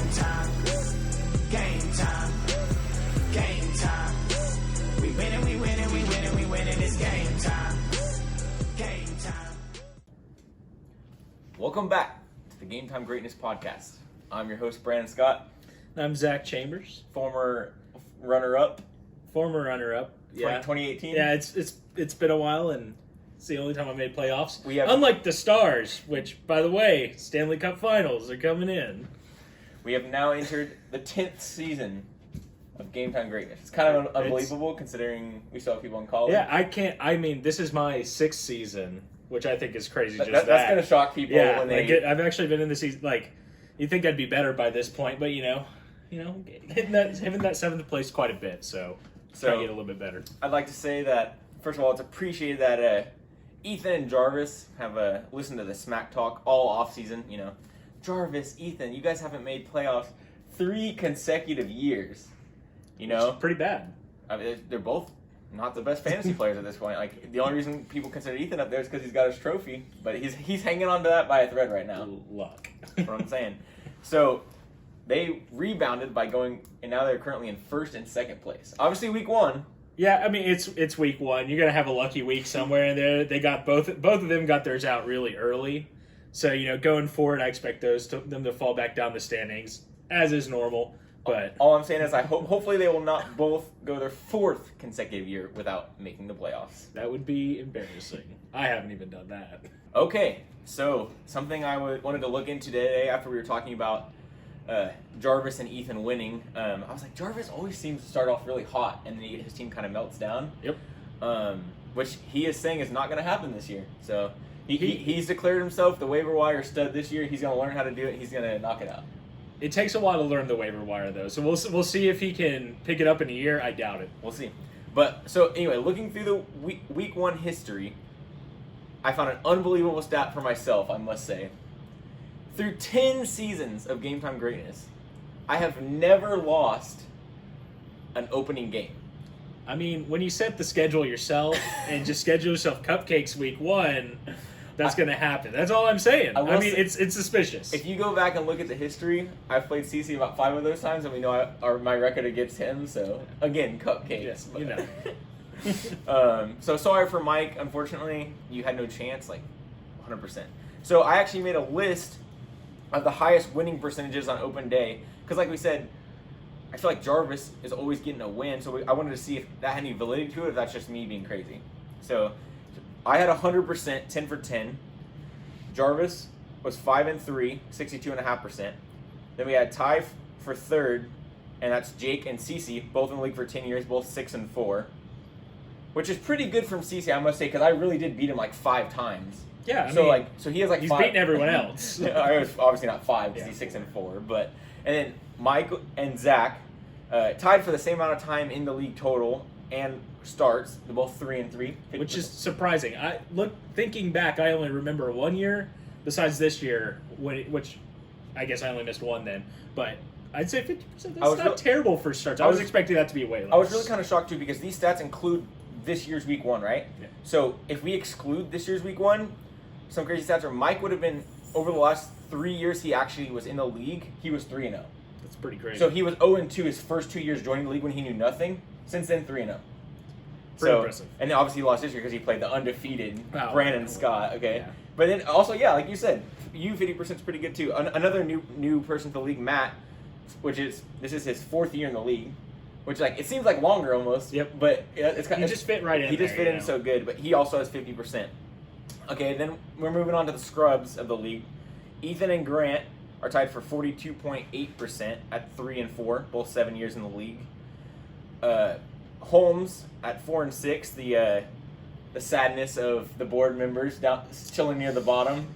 game time. Game time. Game time. We winning, we winning, we winning, we winning. It's game time. Game time. Welcome back to the Game Time Greatness Podcast. I'm your host, Brandon Scott. I'm Zach Chambers, Former runner-up. Yeah, 2018. Yeah, it's been a while, and it's the only time I made playoffs. Unlike the Stars, which, by the way, Stanley Cup Finals are coming in. We have now entered the 10th season of Game Time Greatness. It's kind of unbelievable considering we still have people in college. Yeah, this is my 6th season, which I think is crazy. That's going to shock people when they... I've actually been in the season, you'd think I'd be better by this point, but, hitting that 7th place quite a bit, so try to get a little bit better. I'd like to say that, first of all, it's appreciated that Ethan and Jarvis have listened to the smack talk all offseason. Jarvis, Ethan, you guys haven't made playoffs 3 consecutive years. Which is pretty bad. I mean, they're both not the best fantasy players at this point. The only reason people consider Ethan up there is because he's got his trophy, but he's hanging on to that by a thread right now. Luck. That's what I'm saying. So they rebounded by going, and now they're currently in 1st and 2nd place. Obviously, week 1. Yeah, I mean it's week 1. You're gonna have a lucky week somewhere in there. They got both of them got theirs out really early, so going forward, I expect them to fall back down the standings as is normal. But all I'm saying is, hopefully they will not both go their 4th consecutive year without making the playoffs. That would be embarrassing. I haven't even done that. Okay, so something I wanted to look into today after we were talking about Jarvis and Ethan winning. I was like, Jarvis always seems to start off really hot, and then his team kind of melts down. Yep. Which he is saying is not going to happen this year. So he's declared himself the waiver wire stud this year. He's going to learn how to do it. He's going to knock it out. It takes a while to learn the waiver wire, though. So we'll see if he can pick it up in a year. I doubt it. We'll see. But so anyway, looking through the week 1 history, I found an unbelievable stat for myself, I must say. Through 10 seasons of Game Time Greatness, I have never lost an opening game. I mean, when you set the schedule yourself and just schedule yourself cupcakes week 1, that's going to happen. That's all I'm saying. It's suspicious. If you go back and look at the history, I've played CC about 5 of those times, and we know my record against him. So again, cupcakes. Yeah, so sorry for Mike. Unfortunately, you had no chance, 100%. So I actually made a list of the highest winning percentages on open day, because like we said, I feel like Jarvis is always getting a win. So I wanted to see if that had any validity to it, or if that's just me being crazy. So I had 100%, 10 for 10. Jarvis was 5-3, 62.5%. Then we had Ty for 3rd, and that's Jake and Cece, both in the league for 10 years, both 6-4, which is pretty good from Cece, I must say, because I really did beat him 5 times. Yeah, so he has he's 5. Beating everyone else. I was obviously not 5 because he's 6-4, and then Mike and Zach tied for the same amount of time in the league total and starts. They're both 3-3, which is surprising. Thinking back, I only remember 1 year, besides this year, which I guess I only missed 1 then. But I'd say 50%. That's not terrible for starts. I was expecting that to be way less. I was really kind of shocked too, because these stats include this year's week 1, right? Yeah. So if we exclude this year's week 1, some crazy stats are Mike would have been, over the last 3 years he actually was in the league, he was 3-0. That's pretty crazy. So he was 0-2 his first 2 years joining the league when he knew nothing. Since then, 3-0. Pretty impressive. And then obviously he lost this year because he played the undefeated Brandon Scott. Okay, yeah. But then also, like you said, 50% is pretty good too. Another new person to the league, Matt, this is his 4th year in the league, which it seems like longer almost. Yep. But it's kind of just fit right in. He just fit in so good, but he also has 50%. Okay, then we're moving on to the scrubs of the league. Ethan and Grant are tied for 42.8% at 3-4, both 7 years in the league. Holmes at 4-6, the sadness of the board members down chilling near the bottom.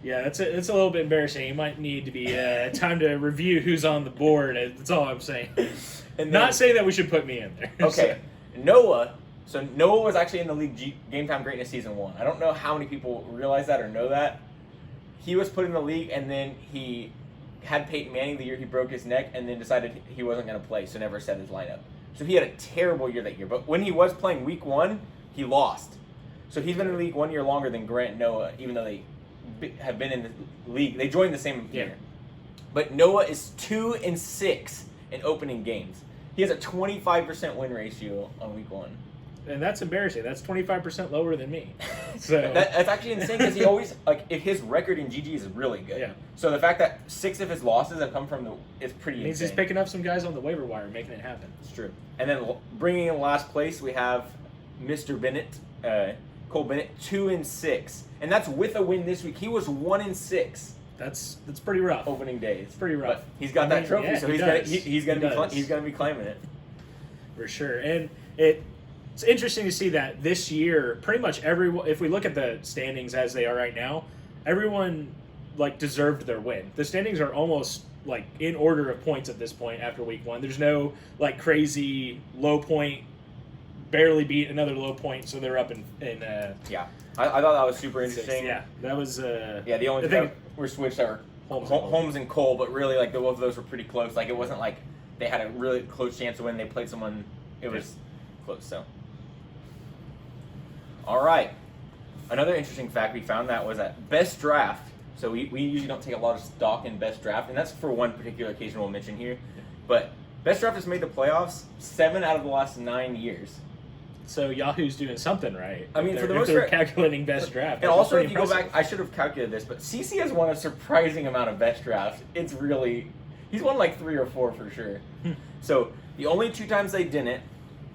Yeah, it's a little bit embarrassing. You might need to be time to review who's on the board. That's all I'm saying. And not saying that we should put me in there. Okay, Noah. So Noah was actually in the league Game Time Greatness Season 1. I don't know how many people realize that or know that. He was put in the league, and then he had Peyton Manning the year he broke his neck, and then decided he wasn't going to play, so never set his lineup. So he had a terrible year that year. But when he was playing week 1, he lost. So he's been in the league 1 year longer than Grant and Noah, even though they have been in the league. They joined the same year. But Noah is 2-6 in opening games. He has a 25% win ratio on week 1. And that's embarrassing. That's 25% lower than me. So that's actually insane because he always if his record in GG is really good. Yeah. So the fact that 6 of his losses have come from is pretty means insane. he's picking up some guys on the waiver wire, making it happen. It's true. And then bringing in last place, we have Mr. Bennett, Cole Bennett, 2-6, and that's with a win this week. He was 1-6. That's pretty rough. Opening days. It's pretty rough. But he's got that trophy, so he's gonna be claiming it for sure. And it's interesting to see that this year, pretty much everyone. If we look at the standings as they are right now, everyone deserved their win. The standings are almost in order of points at this point after week 1. There's no crazy low point, barely beat another low point, so they're up in yeah. I thought that was super interesting. Yeah, that was the only thing that were switched that were Holmes and Cole, but really both of those were pretty close. It wasn't like they had a really close chance to win. They played someone. It was close. So, all right. Another interesting fact we found that was that best draft. So we usually don't take a lot of stock in best draft, and that's for one particular occasion we'll mention here. But best draft has made the playoffs 7 out of the last 9 years. So Yahoo's doing something right. I mean, for the most part, part, calculating best draft. And also, if you go back, I should have calculated this, but CC has won a surprising amount of best drafts. It's really, he's won 3 or 4 for sure. So the only 2 times they didn't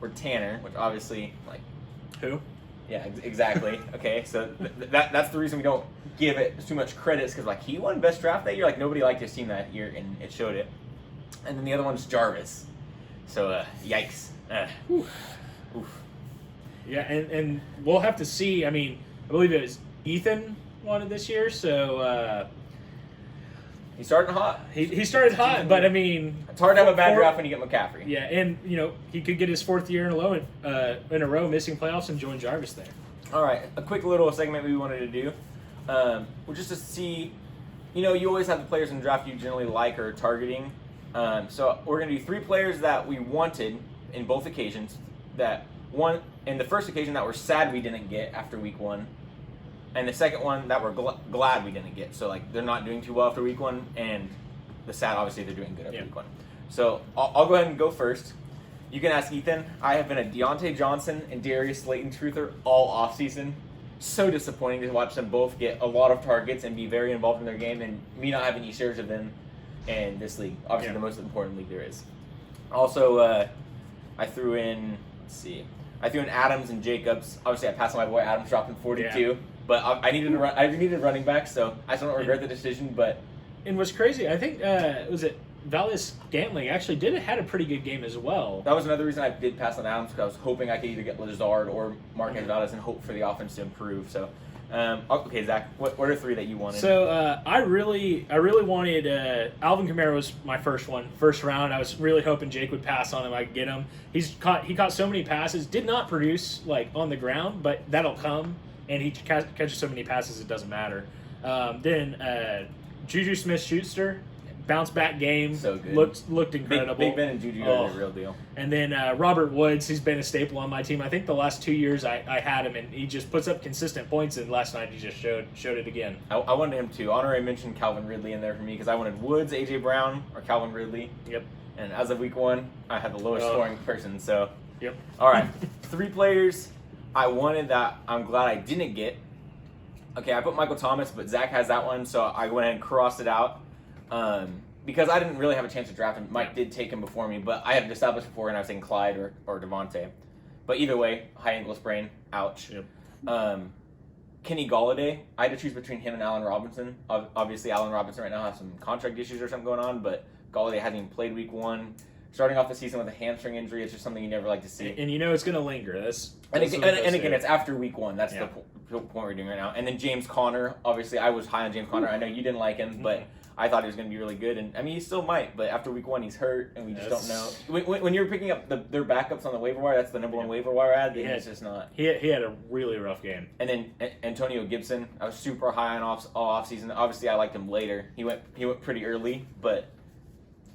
were Tanner, which obviously who? Yeah, exactly. Okay, so that's the reason we don't give it too much credit, because he won best draft that year. Nobody liked his team that year, and it showed it. And then the other one's Jarvis. So yikes. Oof. Yeah, and we'll have to see. I mean, I believe it was Ethan won it this year, so he's starting hot. He started hot, but I mean, it's hard to have a bad draft when you get McCaffrey. Yeah, and he could get his 4th year in a row missing playoffs and join Jarvis there. All right, a quick little segment we wanted to do, well, just to see, you always have the players in the draft you generally like or are targeting. So we're gonna do 3 players that we wanted in both occasions. That one in the first occasion that we're sad we didn't get after week 1, and the second one that we're glad we didn't get. So they're not doing too well after week 1, and the sad obviously they're doing good after week 1. So I'll go ahead and go first. You can ask Ethan. I have been a Deontay Johnson and Darius Slayton truther all offseason. So disappointing to watch them both get a lot of targets and be very involved in their game, and me not having any shares of them in this league. Obviously the most important league there is. Also, I threw in, Adams and Jacobs. Obviously, I passed on my boy Adams, dropping 42. Yeah. But I needed running back, so I still don't regret the decision. But and what's crazy, I think was it Valdes Scantling actually had a pretty good game as well. That was another reason I did pass on Adams, because I was hoping I could either get Lazard or Marquez Valdes and hope for the offense to improve. So, okay, Zach, what are 3 that you wanted? So I really wanted Alvin Kamara was my first round. I was really hoping Jake would pass on him. I could get him. He caught so many passes, did not produce on the ground, but that'll come. And he catches so many passes it doesn't matter. Then Juju Smith-Schuster, bounce back game, so good. Looked incredible. Big Ben and Juju are the real deal. And then Robert Woods, he's been a staple on my team. I think the last 2 years I had him, and he just puts up consistent points. And last night he just showed it again. I wanted him too. Honorary mentioned Calvin Ridley in there for me, because I wanted Woods, AJ Brown, or Calvin Ridley. Yep. And as of week 1, I had the lowest scoring person. So. Yep. All right, 3 players I wanted that I'm glad I didn't get. Okay, I put Michael Thomas, but Zach has that one, so I went ahead and crossed it out. Because I didn't really have a chance to draft him. Mike did take him before me, but I had established before, and I was saying Clyde or Devontae. But either way, high ankle sprain, ouch. Yep. Kenny Golladay, I had to choose between him and Allen Robinson. Obviously, Allen Robinson right now has some contract issues or something going on, but Golladay hasn't even played week 1. Starting off the season with a hamstring injury, it's just something you never like to see. And it's going to linger. And again, it's after week 1. That's the point we're doing right now. And then James Conner. Obviously, I was high on James Conner. I know you didn't like him, but I thought he was going to be really good. And I mean, he still might. But after week 1, he's hurt, and we just don't know. When you're picking up their backups on the waiver wire, that's the number 1 waiver wire ad. It's just not. He had a really rough game. And then Antonio Gibson. I was super high on all offseason. Obviously, I liked him later. He went pretty early, but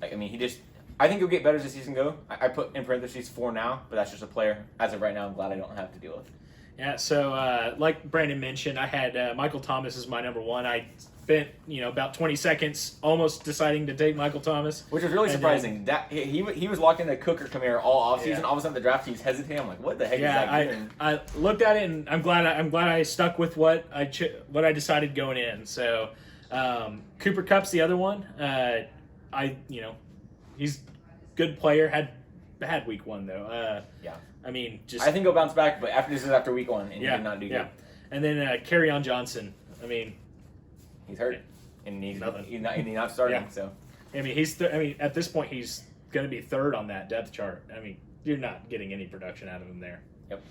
I mean, he just. I think he'll get better as the season go. I put in parentheses 4 now, but that's just a player. As of right now, I'm glad I don't have to deal with. Yeah, so like Brandon mentioned, I had Michael Thomas as my number 1. I spent about 20 seconds almost deciding to take Michael Thomas, which was really And surprising. That he was locked into Cook or Kamara all offseason. Yeah. All of a sudden, the draft he's hesitating. I'm like, what the heck is Yeah, that doing? I looked at it and I'm glad I stuck with what I decided going in. So Cooper Kupp's the other one. He's good player. Had bad week 1 though. Yeah. I mean, I think he'll bounce back, but this is after week 1, and he did not do good. And then Kerryon Johnson. I mean, He's hurt, and he's Nothing. not starting. Yeah. So I mean, at this point, he's going to be 3rd on that depth chart. I mean, you're not getting any production out of him there. Yep.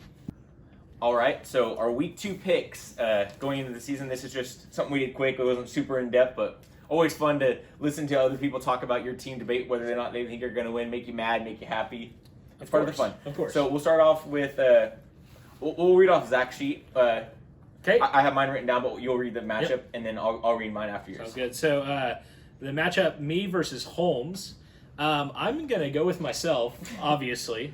All right, so our week 2 picks going into the season. This is just something we did quick. It wasn't super in depth, but always fun to listen to other people talk about your team, debate whether or not they think you're going to win, make you mad, make you happy. It's part of the fun. Of course. So we'll start off with we'll read off Zach's sheet. Okay. I have mine written down, but you'll read the matchup, Yep. and then I'll read mine after yours. Sounds good. So the matchup, me versus Holmes. I'm going to go with myself, obviously.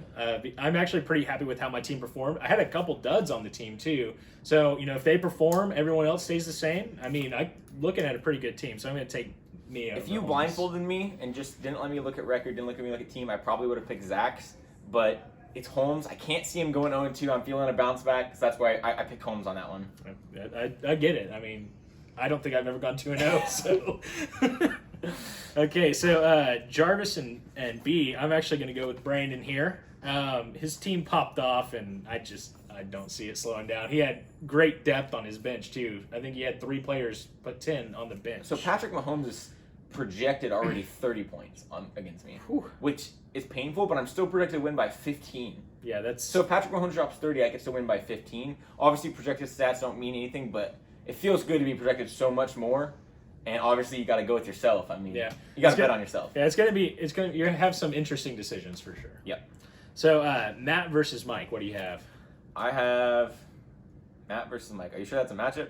I'm actually pretty happy with how my team performed. I had a couple duds on the team, too. So, if they perform, everyone else stays the same. I mean, I'm looking at a pretty good team, so I'm going to take me over If you Holmes. blindfolded me and just didn't let me look at record, didn't look at me look at team, I probably would have picked Zach's. But it's Holmes. I can't see him going 0-2. I'm feeling a bounce back, so that's why I picked Holmes on that one. I get it. I mean, I don't think I've ever gone 2-0, so... Okay, so Jarvis and B, I'm actually going to go with Brandon here. His team popped off, and I don't see it slowing down. He had great depth on his bench, too. I think he had 3 players put 10 on the bench. So Patrick Mahomes is projected already 30 points against me, which is painful, but I'm still projected to win by 15. Yeah, that's... So if Patrick Mahomes drops 30, I could still win by 15. Obviously, projected stats don't mean anything, but it feels good to be projected so much more. And obviously, you got to go with yourself. I mean, you got to bet on yourself. Yeah, you're going to have some interesting decisions for sure. Yep. So Matt versus Mike, what do you have? I have Matt versus Mike. Are you sure that's a matchup?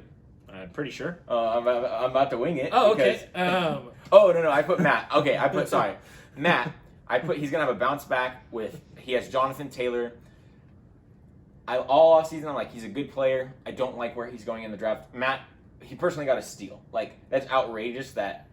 I'm pretty sure. I'm about to wing it. Oh, okay. Oh, no, I put Matt. Okay, Matt. He's going to have a bounce back he has Jonathan Taylor. All offseason, I'm like, he's a good player. I don't like where he's going in the draft. Matt, he personally got a steal. Like, that's outrageous that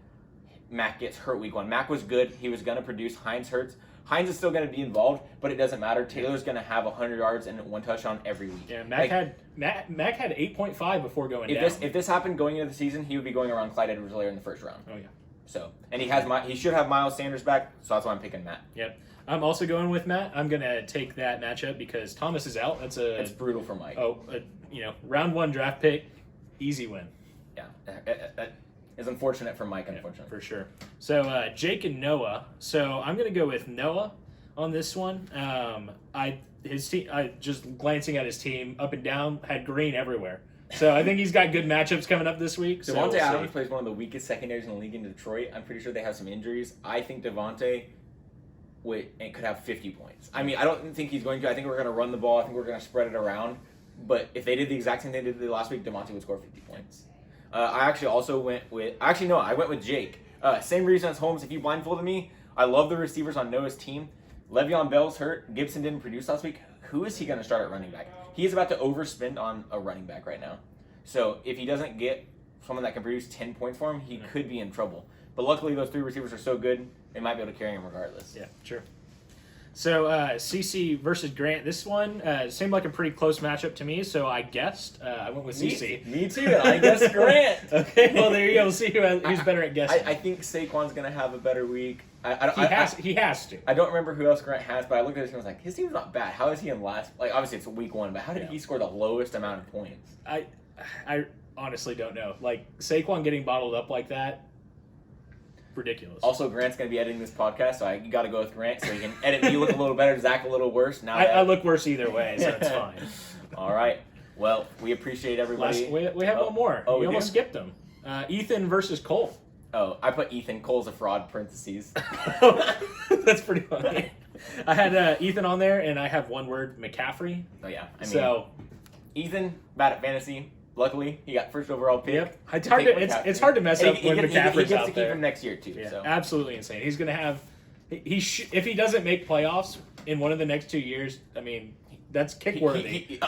Mac gets hurt week 1. Mac was good. He was going to produce. Hines hurts. Hines is still going to be involved, but it doesn't matter. Taylor's going to have 100 yards and 1 touchdown every week. Yeah, Mac had 8.5 before going down. If this happened going into the season, he would be going around Clyde Edwards-Helaire in the first round. Oh, yeah. So, and he should have Miles Sanders back, so that's why I'm picking Matt. Yep. I'm also going with Matt. I'm going to take that matchup because Thomas is out. It's brutal for Mike. Round 1 draft pick, easy win. Yeah. That is unfortunate for Mike, unfortunately. For sure. So, Jake and Noah. So, I'm going to go with Noah on this one. His team, just glancing at his team, up and down, had green everywhere. So, I think he's got good matchups coming up this week. So Devontae Adams plays one of the weakest secondaries in the league in Detroit. I'm pretty sure they have some injuries. I think Devontae could have 50 points. I mean, I don't think he's going to. I think we're going to run the ball. I think we're going to spread it around. But if they did the exact same thing they did last week, Devontae would score 50 points. I actually also went with... Actually, no, I went with Jake. Same reason as Holmes. If you blindfolded me, I love the receivers on Noah's team. Le'Veon Bell's hurt. Gibson didn't produce last week. Who is he going to start at running back? He is about to overspend on a running back right now. So if he doesn't get someone that can produce 10 points for him, he could be in trouble. But luckily, those 3 receivers are so good, they might be able to carry him regardless. Yeah, sure. So, CC versus Grant. This one seemed like a pretty close matchup to me, so I guessed. I went with CC. Me too, and I guessed Grant. Okay, well, there you go. We'll see who's better at guessing. I think Saquon's going to have a better week. He has to. I don't remember who else Grant has, but I looked at this and was like, his team's not bad. How is he in last? Like, obviously, it's week 1, but how did he score the lowest amount of points? I honestly don't know. Like, Saquon getting bottled up like that, ridiculous. Also, Grant's going to be editing this podcast, so you got to go with Grant so he can edit me look a little better, Zach a little worse. Now I look worse either way, so it's fine. All right. Well, we appreciate everybody. We have one more. Oh, we almost skipped him. Ethan versus Cole. Oh, I put Ethan. Cole's a fraud, parentheses. That's pretty funny. I had Ethan on there, and I have one word, McCaffrey. Oh, yeah. Ethan, bad at fantasy. Luckily, he got first overall pick. Yep. It's hard to mess up when McCaffrey's out there. He gets to keep him next year, too. Yeah, so. absolutely insane. He's going to have... if he doesn't make playoffs in one of the next 2 years, I mean, that's kick-worthy.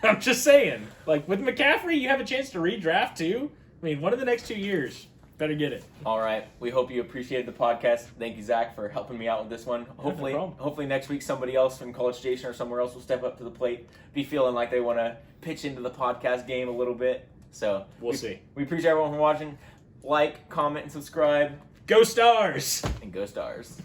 I'm just saying. Like, with McCaffrey, you have a chance to redraft, too. I mean, one of the next 2 years, better get it. All right. We hope you appreciated the podcast. Thank you, Zach, for helping me out with this one. Hopefully, problem. hopefully next week somebody else from College Station or somewhere else will step up to the plate, be feeling like they want to pitch into the podcast game a little bit. So We'll see. We appreciate everyone for watching. Like, comment, and subscribe. Go Stars! And go Stars.